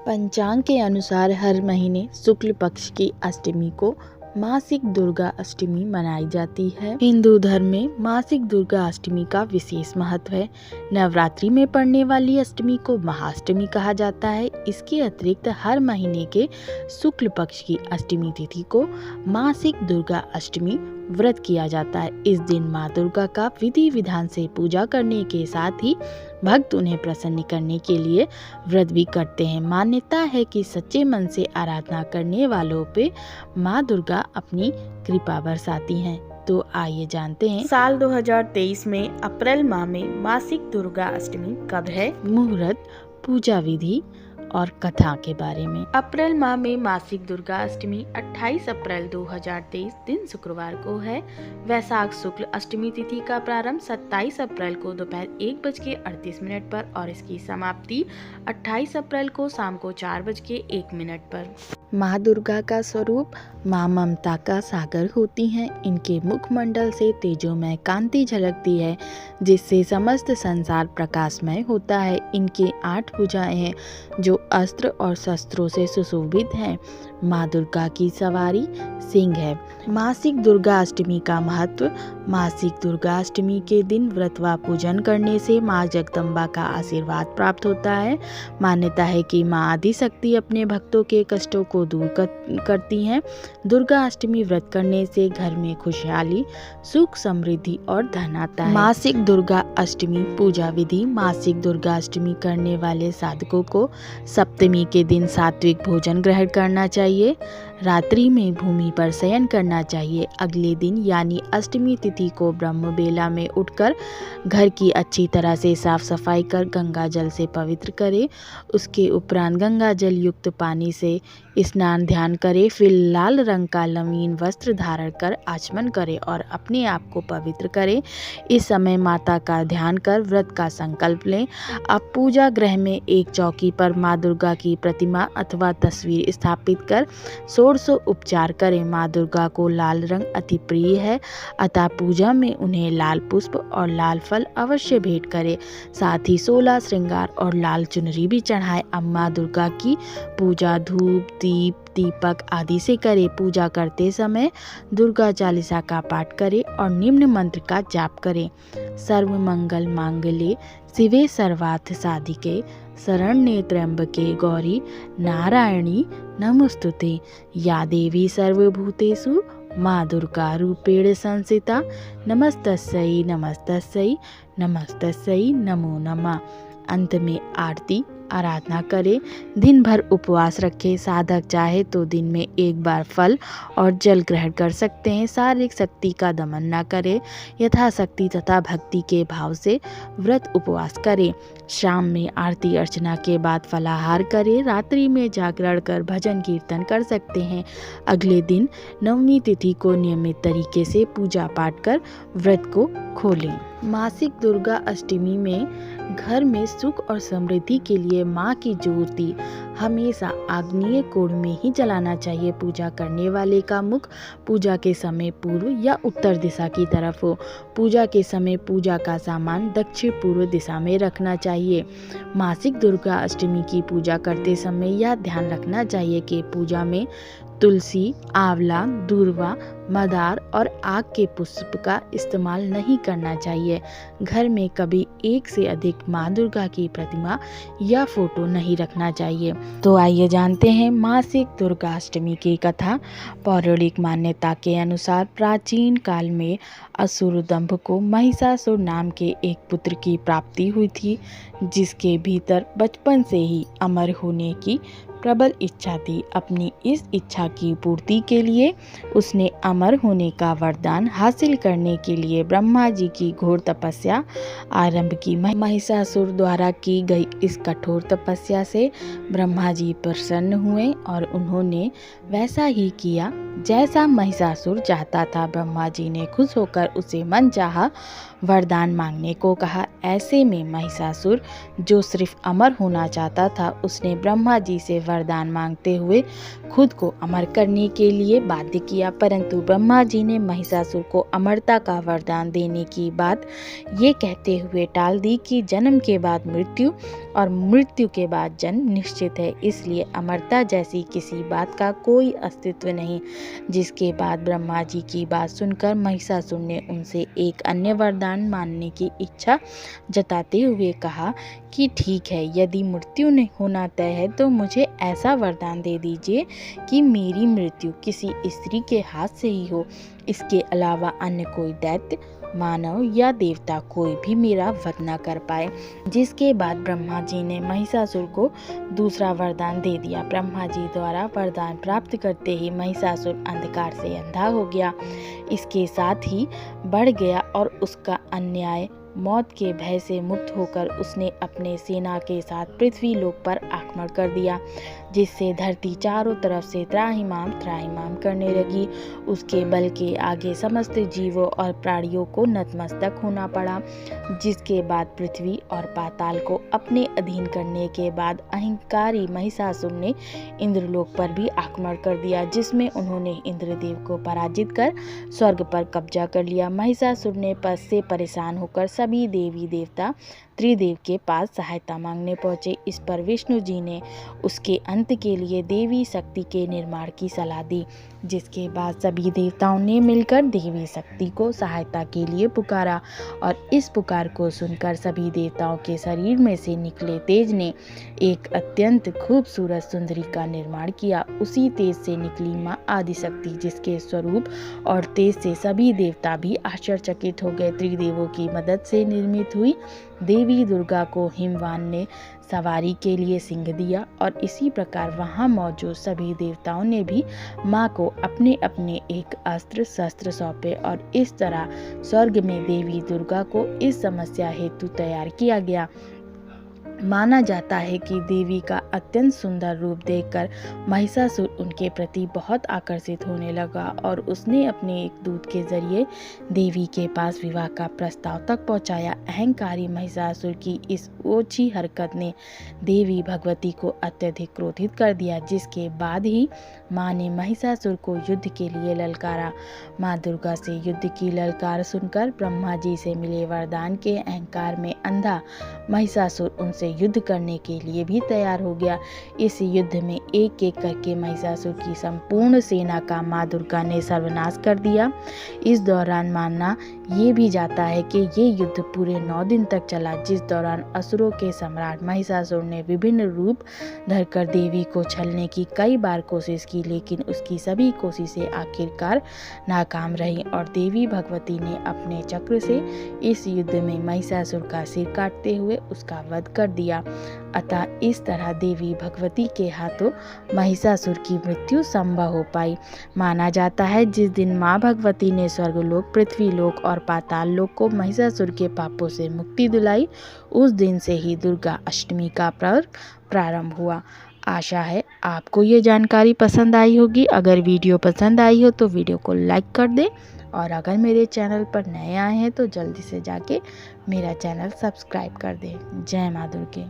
पंचांग के अनुसार हर महीने शुक्ल पक्ष की अष्टमी को मासिक दुर्गा अष्टमी मनाई जाती है। हिंदू धर्म में मासिक दुर्गा अष्टमी का विशेष महत्व है। नवरात्रि में पड़ने वाली अष्टमी को महाअष्टमी कहा जाता है। इसके अतिरिक्त हर महीने के शुक्ल पक्ष की अष्टमी तिथि को मासिक दुर्गा अष्टमी व्रत किया जाता है। इस दिन माँ दुर्गा का विधि विधान से पूजा करने के साथ ही भक्त उन्हें प्रसन्न करने के लिए व्रत भी करते हैं। मान्यता है कि सच्चे मन से आराधना करने वालों पे माँ दुर्गा अपनी कृपा बरसाती हैं। तो आइए जानते हैं साल 2023 में अप्रैल माह में मासिक दुर्गा अष्टमी कब है, मुहूर्त, पूजा विधि और कथा के बारे में। अप्रैल माह में मासिक दुर्गा अष्टमी 28 अप्रैल 2023 दिन शुक्रवार को है। वैशाख शुक्ल अष्टमी तिथि का प्रारंभ 27 अप्रैल को दोपहर 1:38 पर और इसकी समाप्ति 28 अप्रैल को शाम को 4:01 पर। माँ दुर्गा का स्वरूप माँ ममता का सागर होती हैं। इनके मुखमंडल से तेजोमय कांति झलकती है, जिससे समस्त संसार प्रकाशमय होता है। इनके 8 भुजाएं हैं जो अस्त्र और शस्त्रों से सुशोभित हैं। माँ दुर्गा की सवारी सिंह है। मासिक दुर्गा अष्टमी का महत्व। मासिक दुर्गा अष्टमी के दिन व्रत व पूजन करने से माँ जगदम्बा का आशीर्वाद प्राप्त होता है। मान्यता है कि माँ आदि शक्ति अपने भक्तों के कष्टों को दूर करती हैं। दुर्गा अष्टमी व्रत करने से घर में खुशहाली, सुख, समृद्धि और धन आता है। मासिक दुर्गा अष्टमी पूजा विधि। मासिक दुर्गा अष्टमी करने वाले साधकों को सप्तमी के दिन सात्विक भोजन ग्रहण करना चाहिए। रात्रि में भूमि पर शयन करना चाहिए। अगले दिन यानी अष्टमी तिथि को ब्रह्म बेला में उठकर घर की अच्छी तरह से साफ सफाई कर गंगा जल से पवित्र करें। उसके उपरांत गंगा जल युक्त पानी से स्नान ध्यान करें। फिर लाल रंग का लवीन वस्त्र धारण कर आचमन करें और अपने आप को पवित्र करें। इस समय माता का ध्यान कर व्रत का संकल्प लें। अब पूजा गृह में एक चौकी पर माँ दुर्गा की प्रतिमा अथवा तस्वीर स्थापित कर षोडशो उपचार करें। माँ दुर्गा को लाल रंग अति प्रिय है, अतः पूजा में उन्हें लाल पुष्प और लाल फल अवश्य भेंट करें। साथ ही 16 श्रृंगार और लाल चुनरी भी चढ़ाएं। अब माँ दुर्गा की पूजा धूप, दीप, दीपक आदि से करें। पूजा करते समय दुर्गा चालीसा का पाठ करें और निम्न मंत्र का जाप करें। सर्व मंगल मांगल्ये शिवे सर्वार्थ साधिके शरण्ये त्र्यंबके गौरी नारायणी नमोस्तुते। या देवी सर्वभूतेषु माँ दुर्गा रूपेण संस्थिता। नमस्तस्यै नमस्तस्यै नमस्तस्यै नमो नमः। अंत में आरती आराधना करें। दिन भर उपवास रखें। साधक चाहे तो दिन में एक बार फल और जल ग्रहण कर सकते हैं। शारीरिक शक्ति का दमन न करें। यथाशक्ति तथा भक्ति के भाव से व्रत उपवास करें। शाम में आरती अर्चना के बाद फलाहार करें। रात्रि में जागरण कर भजन कीर्तन कर सकते हैं। अगले दिन नवमी तिथि को नियमित तरीके से पूजा पाठ कर व्रत को खोलें। मासिक दुर्गा अष्टमी में घर में सुख और समृद्धि के लिए माँ की ज्योति हमेशा आग्नेय कोण में ही जलाना चाहिए। पूजा करने वाले का मुख पूजा के समय पूर्व या उत्तर दिशा की तरफ हो। पूजा के समय पूजा का सामान दक्षिण पूर्व दिशा में रखना चाहिए। मासिक दुर्गा अष्टमी की पूजा करते समय यह ध्यान रखना चाहिए कि पूजा में तुलसी, आंवला, दूर्वा, मदार और आक के पुष्प का इस्तेमाल नहीं करना चाहिए। घर में कभी एक से अधिक माँ दुर्गा की प्रतिमा या फोटो नहीं रखना चाहिए। तो आइए जानते हैं मासिक दुर्गा अष्टमी की कथा। पौराणिक मान्यता के अनुसार प्राचीन काल में असुर दंभ को महिषासुर नाम के एक पुत्र की प्राप्ति हुई थी, जिसके भीतर बचपन से ही अमर होने की प्रबल इच्छा थी। अपनी इस इच्छा की पूर्ति के लिए उसने अमर होने का वरदान हासिल करने के लिए ब्रह्मा जी की घोर तपस्या आरंभ की। महिषासुर द्वारा की गई इस कठोर तपस्या से ब्रह्मा जी प्रसन्न हुए और उन्होंने वैसा ही किया जैसा महिषासुर चाहता था। ब्रह्मा जी ने खुश होकर उसे मनचाहा वरदान मांगने को कहा। ऐसे में महिषासुर, जो सिर्फ अमर होना चाहता था, उसने ब्रह्मा जी से वरदान मांगते हुए खुद को अमर करने के लिए बाध्य किया। परंतु ब्रह्मा जी ने महिषासुर को अमरता का वरदान देने की बात ये कहते हुए टाल दी कि जन्म के बाद मृत्यु और मृत्यु के बाद जन्म निश्चित है, इसलिए अमरता जैसी किसी बात का कोई अस्तित्व नहीं। जिसके बाद ब्रह्मा जी की बात सुनकर महिषासुर ने उनसे एक अन्य वरदान मानने की इच्छा जताते हुए कहा कि ठीक है, यदि मृत्यु नहीं होना तय है तो मुझे ऐसा वरदान दे दीजिए कि मेरी मृत्यु किसी स्त्री के हाथ से ही हो। इसके अलावा अन्य कोई दैत्य, मानव या देवता कोई भी मेरा वध न कर पाए। जिसके बाद ब्रह्मा जी ने महिषासुर को दूसरा वरदान दे दिया। ब्रह्मा जी द्वारा वरदान प्राप्त करते ही महिषासुर अंधकार से अंधा हो गया, इसके साथ ही बढ़ गया और उसका अन्याय मौत के भय से मुक्त होकर उसने अपने सेना के साथ पृथ्वी लोक पर आक्रमण कर दिया, जिससे धरती चारों तरफ से त्राहिमाम त्राहिमाम करने लगी। उसके बल के आगे समस्त जीवों और प्राणियों को नतमस्तक होना पड़ा। जिसके बाद पृथ्वी और पाताल को अपने अधीन करने के बाद अहंकारी महिषासुर ने इंद्रलोक पर भी आक्रमण कर दिया, जिसमें उन्होंने इंद्रदेव को पराजित कर स्वर्ग पर कब्जा कर लिया। महिषासुर ने पद से परेशान होकर सभी देवी देवता त्रिदेव के पास सहायता मांगने पहुंचे। इस पर विष्णु जी ने उसके अंत के लिए देवी शक्ति के निर्माण की सलाह दी। जिसके बाद सभी देवताओं ने मिलकर देवी शक्ति को सहायता के लिए पुकारा और इस पुकार को सुनकर सभी देवताओं के शरीर में से निकले तेज ने एक अत्यंत खूबसूरत सुंदरी का निर्माण किया। उसी तेज से निकली माँ आदिशक्ति, जिसके स्वरूप और तेज से सभी देवता भी आश्चर्यचकित हो गए। त्रिदेवों की मदद से निर्मित हुई देवी दुर्गा को हिमवान ने सवारी के लिए सिंह दिया और इसी प्रकार वहां मौजूद सभी देवताओं ने भी मां को अपने अपने एक अस्त्र शस्त्र सौंपे और इस तरह स्वर्ग में देवी दुर्गा को इस समस्या हेतु तैयार किया गया। माना जाता है कि देवी का अत्यंत सुंदर रूप देखकर महिषासुर उनके प्रति बहुत आकर्षित होने लगा और उसने अपने एक दूत के जरिए देवी के पास विवाह का प्रस्ताव तक पहुंचाया। अहंकारी महिषासुर की इस ओछी हरकत ने देवी भगवती को अत्यधिक क्रोधित कर दिया, जिसके बाद ही माँ ने महिषासुर को युद्ध के लिए ललकारा। माँ दुर्गा से युद्ध की ललकार सुनकर ब्रह्मा जी से मिले वरदान के अहंकार में अंधा महिषासुर उनसे युद्ध करने के लिए भी तैयार हो गया। इस युद्ध में एक एक करके महिषासुर की संपूर्ण सेना का माँ दुर्गा ने सर्वनाश कर दिया। इस दौरान माना ये भी जाता है कि ये युद्ध पूरे 9 दिन तक चला, जिस दौरान असुरों के सम्राट महिषासुर ने विभिन्न रूप धरकर देवी को छलने की कई बार कोशिश की, लेकिन उसकी सभी कोशिशें आखिरकार नाकाम रही और देवी भगवती ने अपने चक्र से इस युद्ध में महिषासुर का सिर काटते हुए उसका वध कर दिया। अतः इस तरह देवी भगवती के हाथों महिषासुर की मृत्यु संभव हो पाई। माना जाता है जिस दिन माँ भगवती ने स्वर्गलोक, पृथ्वीलोक और पाताल लोक को महिषासुर के पापों से मुक्ति दिलाई, उस दिन से ही दुर्गा अष्टमी का पर्व प्रारंभ हुआ। आशा है आपको ये जानकारी पसंद आई होगी। अगर वीडियो पसंद आई हो तो वीडियो को लाइक कर दें और अगर मेरे चैनल पर नए आए हैं तो जल्दी से जाके मेरा चैनल सब्सक्राइब कर दें। जय माँ दुर्गे।